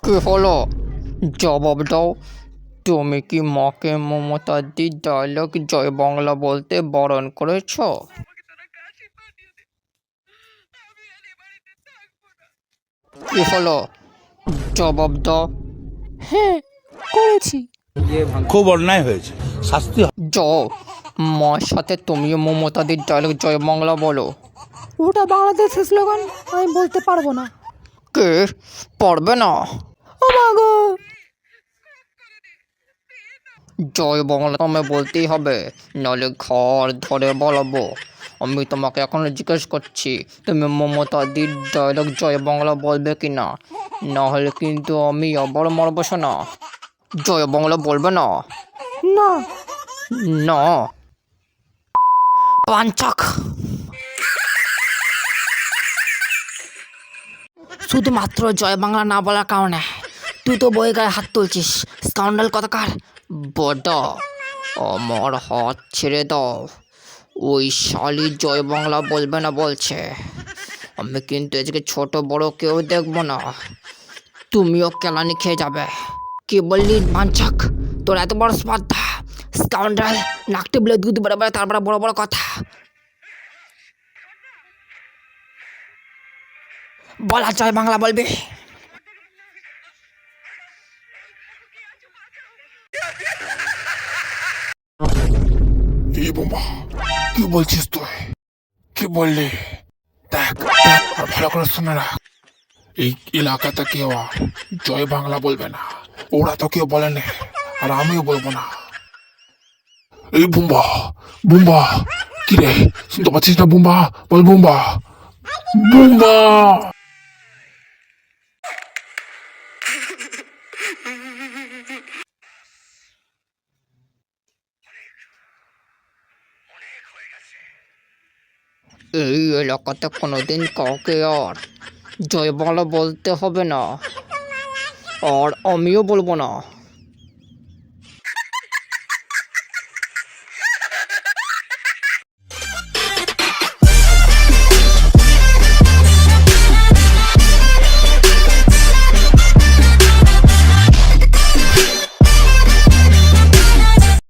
কি হলো? জবাব দাও। তুমি কি মাকে মমতা দি ডায়লগ জয় বাংলা বলতে বারণ করেছ? কি হলো? জবাব দাও। হ্যাঁ, করেছি। খুব অন্যায় হয়েছে, শাস্তি হবে। যাও, মার সাথে তুমিও মমতা দির ডায়লগ জয় বাংলা বলো। ওটা বাংলাদেশের স্লোগান, আমি বলতে পারবো না। কে পারবে না? ও মা গো! জয় বাংলা তোমায় বলতেই হবে, নাহলে ঘর ধরে বলাবো। আমি তোমাকে এখন জিজ্ঞেস করছি, তুমি মমতা দির ডায়লগ জয় বাংলা বলবে কি না? নাহলে কিন্তু আমি আবার মারবো না। জয় বাংলা বলবে না? না। না। পাঞ্চক। শুধুমাত্র জয় বাংলা না বলার কারণে তুই তো বই গায়ে হাত তুলছিস, স্কাউন্ডাল কথাকার। বড়, আমার হাত ছেড়ে দাও। ওই শালি জয় বাংলা বলবে না বলছে। আমি কিন্তু আজকে ছোট বড় কেউ দেখবো না। তুমিও কেলানি খেয়ে যাবে। কি বললি বাঞ্চক? তোর এত বড় স্পর্ধা! স্কাউন্ডাল, নাক টিপলে দুধ বেরোবে, তারপরে বড় বড় কথা। বলা জয় বাংলা বলবি? এই বোমা, কি বলছিস তুই? কি বললি? দেখ দেখ, আর ভালো করে শুনে রাখ। এই এলাকাতে কেউ আর জয় বাংলা বলবে না। ওরা তো কেউ বলেনি, আর আমিও বলবো না। এই বুম্বা, বুম্বা, কি রে, শুনতে পাচ্ছিস না? বুম্বা বল, বুম্বা, বুম্বা। এই এলাকাতে কোনোদিন কাউকে আর জয় বাংলা বলতে হবে না, আর আমিও বলবো না।